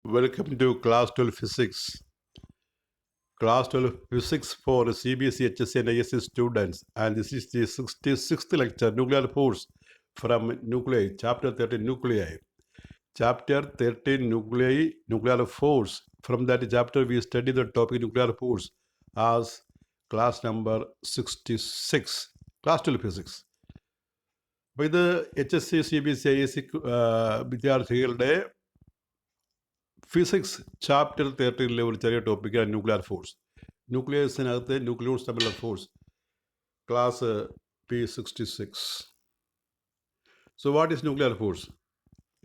Welcome to Class 12 Physics. Class 12 Physics for CBSE, HSC and ISC students. And this is the 66th lecture, Nuclear Force from Nuclei, Chapter 13, Nuclei. Chapter 13, Nuclei, Nuclear Force. From that chapter, we study the topic Nuclear Force as class number 66, Class 12 Physics. അപ്പോൾ ഇത് HSC, CBSE, ISC വിദ്യാർത്ഥികളുടെ physics chapter 13 ഒരു ചെറിയ ടോപ്പിക്കാണ് nuclear force. ന്യൂക്ലിയസിനകത്ത് nucleons തമ്മിലുള്ള force. Class P66. So what is nuclear force?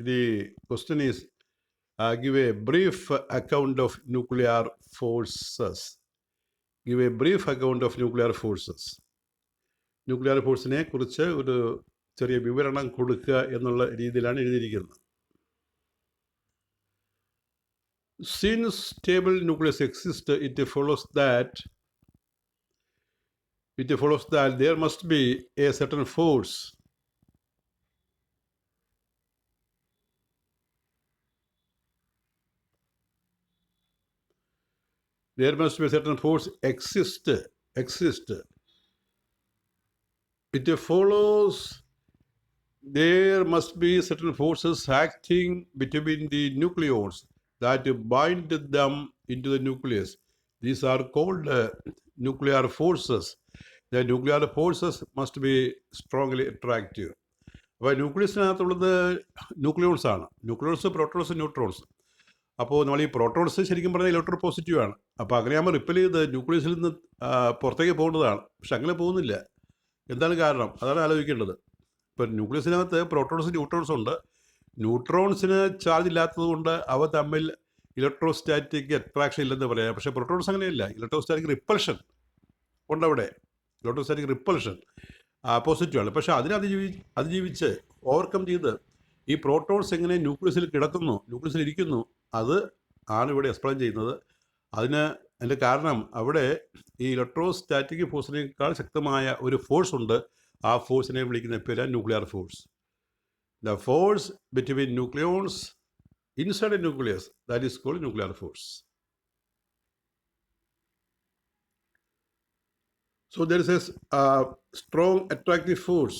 The question is give a brief account of nuclear forces. Give a brief account of nuclear forces. Nuclear ഫോഴ്സിനെ കുറിച്ച് ഒരു ചെറിയ വിവരണം കൊടുക്കുക എന്നുള്ള രീതിയിലാണ് എഴുതിയിരിക്കുന്നത്. Since stable nucleus exists, it follows that there must be a certain force exist. It follows there must be certain forces acting between the nucleons that bind them into the nucleus. These are called nuclear forces. The nuclear forces must be strongly attractive. അപ്പോൾ ന്യൂക്ലിയസിനകത്തുള്ളത് nucleons ആണ്. Nucleons, protons, neutrons. അപ്പോൾ നമ്മൾ ഈ protons ശരിക്കും പറഞ്ഞാൽ electro positive ആണ്. അപ്പോൾ അങ്ങനെയാകുമ്പോൾ റിപ്പൽ ചെയ്ത് ന്യൂക്ലിയസിൽ നിന്ന് പുറത്തേക്ക് പോകേണ്ടതാണ്. പക്ഷെ അങ്ങനെ പോകുന്നില്ല. എന്താണ് കാരണം? അതാണ് ആലോചിക്കേണ്ടത്. ഇപ്പോൾ ന്യൂക്ലിയസിനകത്ത് പ്രോട്ടോൺസ്, ന്യൂട്രോൺസ് ഉണ്ട്. ന്യൂട്രോൺസിന് ചാർജ് ഇല്ലാത്തത് കൊണ്ട് അവ തമ്മിൽ ഇലക്ട്രോസ്റ്റാറ്റിക് അട്രാക്ഷൻ ഇല്ലെന്ന് പറയാം. പക്ഷേ പ്രോട്ടോൺസ് അങ്ങനെയല്ല. ഇലക്ട്രോസ്റ്റാറ്റിക് റിപ്പൾഷൻ ഉണ്ടവിടെ. ഇലക്ട്രോസ്റ്റാറ്റിക് റിപ്പൾഷൻ പോസിറ്റീവാണ്. പക്ഷേ അതിജീവിച്ച് ഓവർകം ചെയ്ത് ഈ പ്രോട്ടോൺസ് എങ്ങനെ ന്യൂക്ലിയസിൽ കിടക്കുന്നു, ന്യൂക്ലിയസിൽ ഇരിക്കുന്നു, അത് ആണ് ഇവിടെ എക്സ്പ്ലെയിൻ ചെയ്യുന്നത്. അതിൻ്റെ കാരണം അവിടെ ഈ ഇലക്ട്രോസ്റ്റാറ്റിക് ഫോഴ്സിനേക്കാൾ ശക്തമായ ഒരു ഫോഴ്സ് ഉണ്ട്. ആ ഫോഴ്സിനെ വിളിക്കുന്ന പേരാണ് nuclear force. The force between nucleons inside a nucleus, that is called nuclear force. So there is a strong attractive force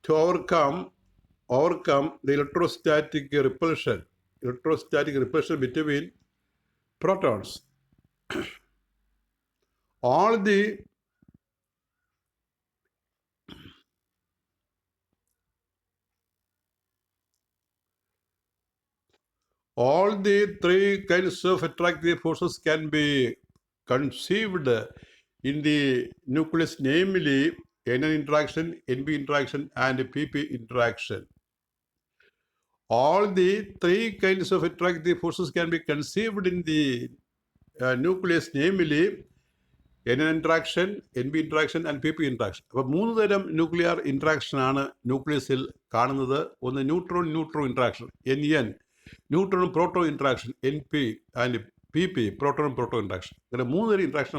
to overcome the electrostatic repulsion between protons. All the three kinds of attractive forces can be conceived in the nucleus, namely NN interaction, NP interaction, and PP interaction. All the three kinds of attractive forces can be conceived in the nucleus, namely NN interaction, NP interaction, and PP interaction. അപ്പോൾ 3 തരം nuclear interaction ആണ് ന്യൂക്ലിയസിൽ കാണുന്നത്. ഒന്ന് neutron interaction, NN, neutron proto interaction, NP, and PP, proton interaction. അങ്ങനെ 3 തരം interaction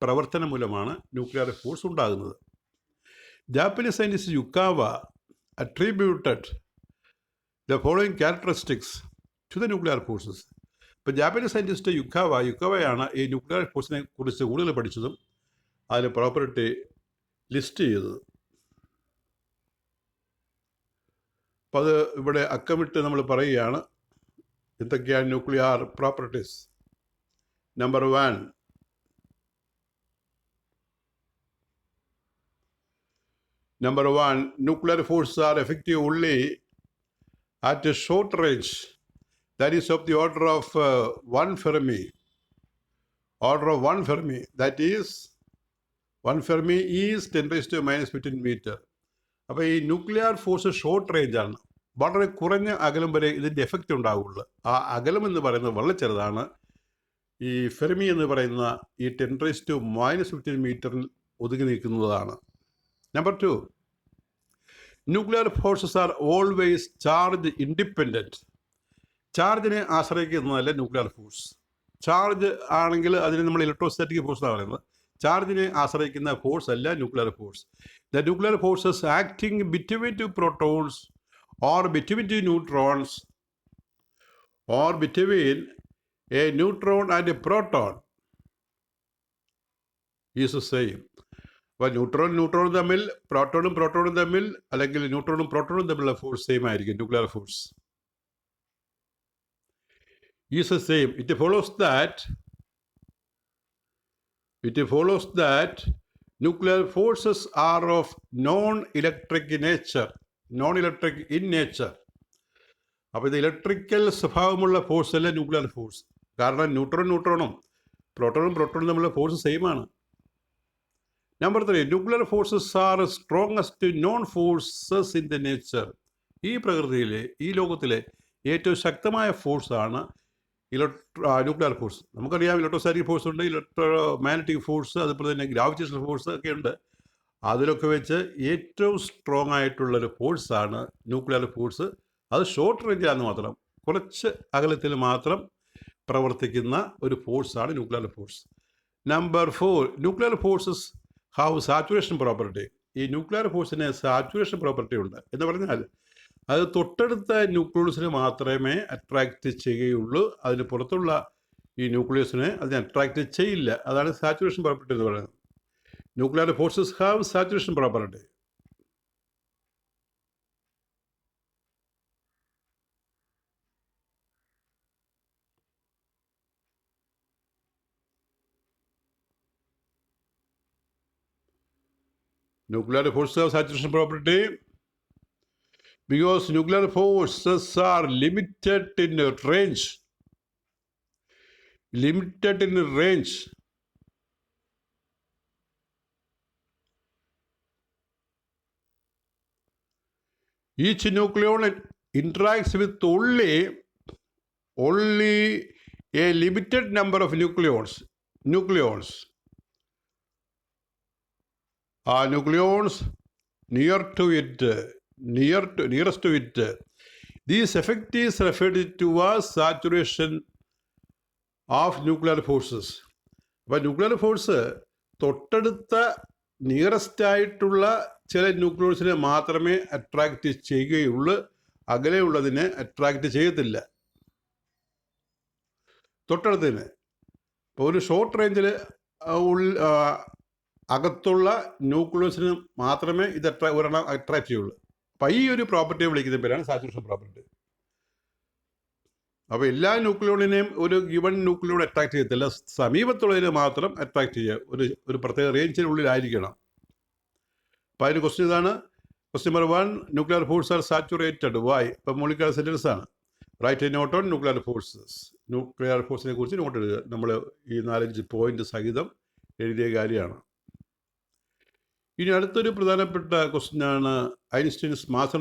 പ്രവർത്തനം മൂലമാണ് nuclear force ഉണ്ടാകുന്നത്. Japanese scientist Yukawa attributed the following characteristics to the nuclear forces. ഇപ്പോൾ ജാപ്പനീസ് സയൻറ്റിസ്റ്റ് യുക്കാവയാണ് ഈ ന്യൂക്ലിയർ ഫോഴ്സിനെ കുറിച്ച് കൂടുതൽ പഠിച്ചതും അതിൻ്റെ പ്രോപ്പർട്ടി ലിസ്റ്റ് ചെയ്തത്. അപ്പോൾ അത് ഇവിടെ അക്കമിട്ട് നമ്മൾ പറയുകയാണ് എന്തൊക്കെയാണ് nuclear properties. Number 1, nuclear forces are effective only at a short range, that is of the order of 1 Fermi. That is 1 Fermi is 10⁻⁻15 meter. അപ്പോൾ ഈ ന്യൂക്ലിയർ ഫോഴ്സ് ഷോർട്ട് റേഞ്ച് ആണ്. വളരെ കുറഞ്ഞ അകലം വരെ ഇതിൻ്റെ എഫക്റ്റ് ഉണ്ടാവുള്ളൂ. ആ അകലം എന്ന് പറയുന്നത് വളരെ ചെറുതാണ്. ഈ ഫെർമി എന്ന് പറയുന്ന ഈ 10⁻⁻15 മീറ്ററിൽ ഒതുങ്ങി നിൽക്കുന്നതാണ്. Number 2, nuclear forces are always charge independent. ചാർജിനെ ആശ്രയിക്കുന്നതല്ല ന്യൂക്ലിയർ ഫോഴ്സ്. ചാർജ് ആണെങ്കിൽ അതിന് നമ്മൾ ഇലക്ട്രോസ്റ്റാറ്റിക് ഫോഴ്സ് എന്നാണ് പറയുന്നത്. ചാർജിനെ ആശ്രയിക്കുന്ന ഫോഴ്സ് അല്ല nuclear force. The nuclear forces acting between 2 protons or between 2 neutrons or between a neutron and a proton is the same. അപ്പോൾ ന്യൂട്രോണും തമ്മിൽ പ്രോട്ടോണും തമ്മിൽ അല്ലെങ്കിൽ ന്യൂട്രോണും പ്രോട്ടോണും തമ്മിലുള്ള ഫോഴ്സ് സെയിം ആയിരിക്കും. Nuclear force is the same. It follows that nuclear forces are of non electric in nature. അപ്പോൾ ഇത് electrical സ്വഭാവമുള്ള force അല്ല ന്യൂക്ലിയർ ഫോഴ്സ്. കാരണം ന്യൂട്രോണും പ്രോട്ടോണും തമ്മിലുള്ള ഫോഴ്സ് സെയിം ആണ്. Number 3, nuclear forces are strongest non forces in the nature. ഈ പ്രകൃതിയിലെ, ഈ ലോകത്തിലെ ഏറ്റവും ശക്തമായ ഫോഴ്സാണ് ന്യൂക്ലിയർ ഫോഴ്സ്. നമുക്കറിയാം ഇലക്ട്രോസ്റ്റാറ്റിക് ഫോഴ്സ് ഉണ്ട്, ഇലക്ട്രോമാഗ്നറ്റിക് ഫോഴ്സ്, അതുപോലെ തന്നെ ഗ്രാവിറ്റേഷണൽ ഫോഴ്സ് ഒക്കെ ഉണ്ട്. അതിലൊക്കെ വെച്ച് ഏറ്റവും സ്ട്രോങ് ആയിട്ടുള്ളൊരു ഫോഴ്സാണ് ന്യൂക്ലിയർ ഫോഴ്സ്. അത് ഷോർട്ട് റേഞ്ചിലാണെന്ന് മാത്രം, കുറച്ച് അകലത്തിൽ മാത്രം പ്രവർത്തിക്കുന്ന ഒരു ഫോഴ്സാണ് nuclear force. Number 4, nuclear forces have saturation property. ഈ ന്യൂക്ലിയർ ഫോഴ്സിന് സാച്ചുറേഷൻ പ്രോപ്പർട്ടി ഉണ്ട് എന്ന് പറഞ്ഞാൽ അത് തൊട്ടടുത്ത ന്യൂക്ലിയസിനെ മാത്രമേ അട്രാക്റ്റ് ചെയ്യുകയുള്ളൂ. അതിന് പുറത്തുള്ള ഈ ന്യൂക്ലിയസിനെ അതിനെ അട്രാക്റ്റ് ചെയ്യില്ല. അതാണ് സാച്ചുറേഷൻ പ്രോപ്പർട്ടി എന്ന് പറയുന്നത്. Nuclear forces have saturation property. Nuclear forces have saturation property because nuclear forces are limited in range. Each nucleon interacts with only a limited number of nucleons. Nucleons nearest to it. This effect is referred to as saturation of nuclear forces. അപ്പോൾ nuclear force തൊട്ടടുത്ത nearest ആയിട്ടുള്ള ചില ന്യൂക്ലിയോസിനെ മാത്രമേ attract ചെയ്യുകയുള്ളൂ, അകലെയുള്ളതിനെ attract ചെയ്യത്തില്ല. തൊട്ടടുത്തതിന് ഇപ്പോൾ ഒരു short റേഞ്ചിൽ അകത്തുള്ള ന്യൂക്ലിയസിന് മാത്രമേ ഇത് ഒരെണ്ണം അട്രാക്റ്റ് ചെയ്യുള്ളൂ. അപ്പം ഈ ഒരു പ്രോപ്പർട്ടിയെ വിളിക്കുന്ന പേരാണ് സാച്ചുറേഷൻ പ്രോപ്പർട്ടി. അപ്പോൾ എല്ലാ ന്യൂക്ലിയോണിനെയും ഒരു ഗിവൺ ന്യൂക്ലിയോൺ അട്രാക്റ്റ് ചെയ്യത്തില്ല, സമീപത്തുള്ളതിനെ മാത്രം അട്രാക്റ്റ് ചെയ്യുക, ഒരു പ്രത്യേക റേഞ്ചിനുള്ളിലായിരിക്കണം. അപ്പോൾ അതിന് ക്വസ്റ്റ്യൻ ഇതാണ്. Question number 1, nuclear force are saturated. Why? ഇപ്പം മോളിക്കുലർ സെൻറ്റൻസ് ആണ്. Write a note on nuclear forces. Nuclear ഫോഴ്സിനെ കുറിച്ച് നോട്ട് എഴുതുക. നമ്മൾ ഈ 4-5 പോയിന്റ് സഹിതം എഴുതിയ കാര്യമാണ്. ഇനി അടുത്തൊരു പ്രധാനപ്പെട്ട ക്വസ്റ്റ്യനാണ് ഐൻസ്റ്റീൻസ് മാസ്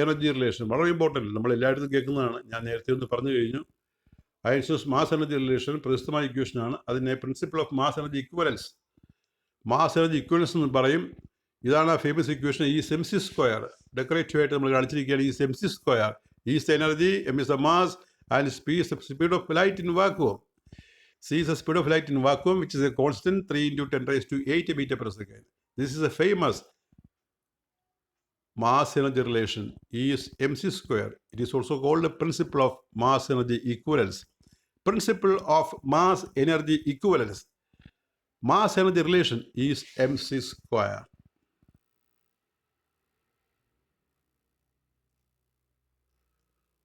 എനർജി റിലേഷൻ. വളരെ ഇമ്പോർട്ടൻ്റ്, നമ്മൾ എല്ലായിടത്തും കേൾക്കുന്നതാണ്. ഞാൻ നേരത്തെ ഒന്ന് പറഞ്ഞു കഴിഞ്ഞു. ഐൻസ്റ്റീൻസ് മാസ് എനർജി റിലേഷൻ പ്രസിദ്ധമായ ഇക്വേഷനാണ്. അതിനെ principle of mass energy equivalence എന്ന് പറയും. ഇതാണ് ആ ഫേമസ് ഇക്വേഷൻ. ഈ എംസി സ്ക്വയർ ഡെക്കറേറ്റീവായിട്ട് നമ്മൾ കാണിച്ചിരിക്കുകയാണ്. ഈ MC square is the energy, M is the mass, and speed of light in vacuum. C is the speed of light in vacuum, which is a constant 3 × 10⁸ meter per second. This is a famous mass energy relation, is mc square. It is also called the principle of mass energy equivalence. Principle of mass energy equivalence. Mass energy relation is mc square.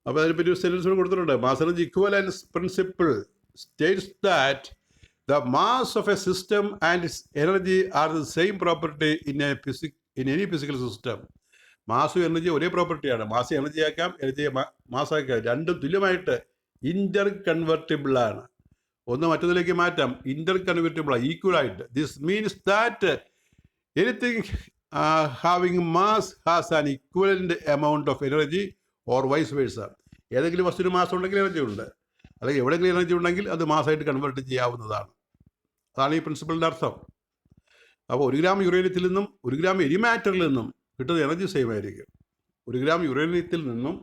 അപ്പോൾ അതിനെപ്പറ്റി ഒരു sentence കൊടുത്തിട്ടുണ്ട്. Mass energy ഇക്വലൻസ് principle states that the mass of a system and its energy are the same property in any physical system. മാസും energy ഒരേ പ്രോപ്പർട്ടിയാണ്. Mass energy ആക്കാം, എനർജിയെ മാസാക്കാം. രണ്ടും തുല്യമായിട്ട് ഇൻ്റർ കൺവെർട്ടിബിൾ ആണ്. ഒന്ന് മറ്റൊന്നിലേക്ക് മാറ്റാം. ഇൻ്റർ കൺവെർട്ടിബിൾ ആണ്, ഈക്വൽ ആയിട്ട്. This means that anything having mass has an equivalent amount of energy or vice versa. ഏതെങ്കിലും വസ്തുവിന് മാസം ഉണ്ടെങ്കിൽ എനർജി ഉണ്ട്, അല്ലെങ്കിൽ എവിടെയെങ്കിലും എനർജി ഉണ്ടെങ്കിൽ അത് മാസമായിട്ട് കൺവേർട്ട് ചെയ്യാവുന്നതാണ്. അതാണ് ഈ പ്രിൻസിപ്പിളിൻ്റെ അർത്ഥം. അപ്പോൾ 1 ഗ്രാം യുറേനിയത്തിൽ നിന്നും 1 ഗ്രാം എരിമാറ്ററിൽ നിന്നും കിട്ടുന്ന എനർജി സെയിം ആയിരിക്കും. 1 ഗ്രാം യുറേനിയത്തിൽ നിന്നും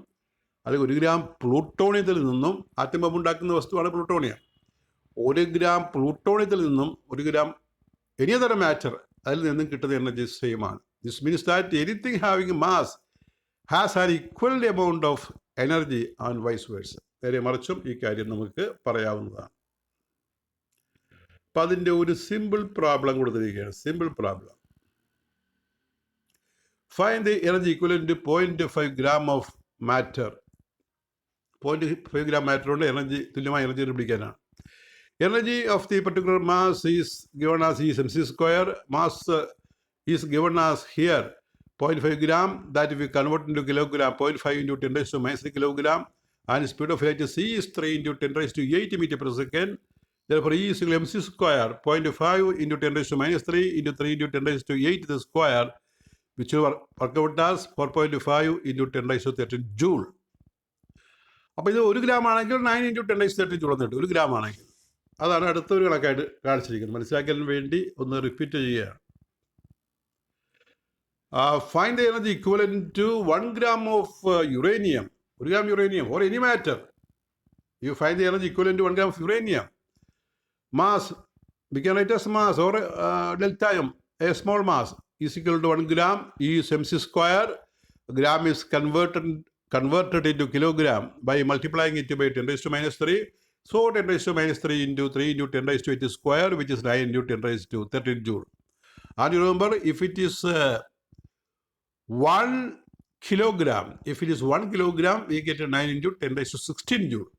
അല്ലെങ്കിൽ 1 ഗ്രാം പ്ലൂട്ടോണിയത്തിൽ നിന്നും ആറ്റം ബോംബ് ഉണ്ടാക്കുന്ന വസ്തുവാണ് പ്ലൂട്ടോണിയം. 1 ഗ്രാം പ്ലൂട്ടോണിയത്തിൽ നിന്നും 1 ഗ്രാം എനി അതർ മാറ്റർ അതിൽ നിന്നും കിട്ടുന്ന എനർജി സെയിം ആണ്. This means that anything having mass has an equal amount of energy and vice versa. നേരെ മറിച്ചും ഈ കാര്യം നമുക്ക് പറയാവുന്നതാണ്. അപ്പം അതിൻ്റെ ഒരു സിമ്പിൾ പ്രോബ്ലം കൊടുത്തിരിക്കുകയാണ്. Simple problem. Find the energy equivalent to 0.5 gram of matter. 0.5 gram matter കൊണ്ട് എനർജി തുല്യമായ എനർജി കണ്ടുപിടിക്കാനാണ്. Energy of the particular mass is given as E mc square. Mass is given as here 0.5 gram, that we convert into kilogram, 0.5 into 10 raised to minus 3 kilogram, and speed of light C is 3 into 10 raised to 8 meter per second. Therefore, E is equal to mc square, 0.5 into 10 raised to minus 3 into 3 into 10 raised to 8 the square, which will work out as 4.5 into 10 raised to 13 joule. അപ്പോൾ ഇത് 1 gram ആണെങ്കിൽ 9 into 10 raised to 13 joule എന്ന് കിട്ടും. 1 gram ആണെങ്കിൽ. അതാണ് അടുത്തൊരു കണക്കായിട്ട് കാണിച്ചിരിക്കുന്നത്. മനസ്സിലാക്കാൻ വേണ്ടി ഒന്ന് റിപ്പീറ്റ് ചെയ്യുകയാണ്. Find the energy equivalent to 1 gram of uranium. 1 gram uranium or any matter. You find the energy equivalent to 1 gram of uranium. Mass, we can write as mass or delta m, a small mass is equal to 1 gram. E is mc square. Gram is converted into kilogram by multiplying it by 10 raised to minus 3. So 10 raised to minus 3 into 3 into 10 raised to 8 square, which is 9 into 10 raised to 13 joule. And you remember, if it is 1 kilogram, we get a 9 into 10 raised to 16 joule.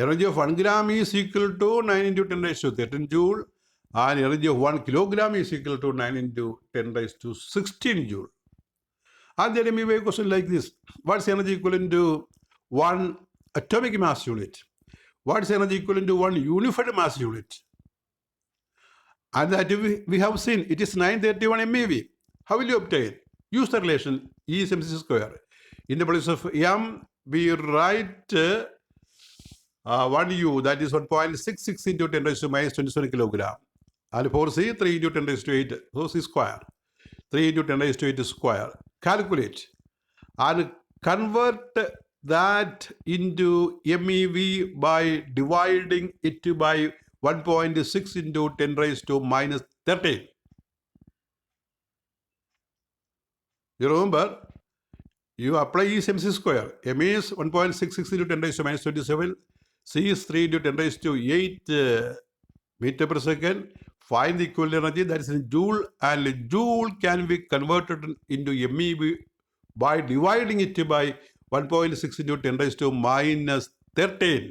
Energy of 1 gram is equal to 9 into 10 raised to 13 joule, and energy of 1 kilogram is equal to 9 into 10 raised to 16 joule. And then we make a question like this: what's energy equivalent to 1 atomic mass unit? What's energy equivalent to 1 unified mass unit? And that we have seen it is 931 MeV. How will you obtain? Use the relation E is mc square. In the place of m, we write 1 U, that is 1.66 into 10 raised to minus 27 kilogram. And for C, 3 into 10 raised to 8, so C square. 3 into 10 raised to 8 square. Calculate and convert that into MeV by dividing it by 1.6 into 10 raised to minus 13. You remember, you apply E is mc square. M is 1.66 into 10 raised to minus 27. C is 3 into 10 raised to 8 meter per second. Find the equivalent energy, that is in joule, and joule can be converted into MeV by dividing it by 1.6 into 10 raised to minus 13.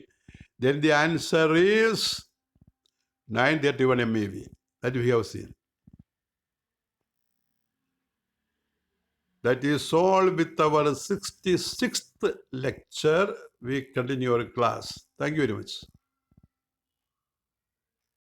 Then the answer is 931 MeV. That we have seen. That is all with our 66th lecture. We continue our class. Thank you very much.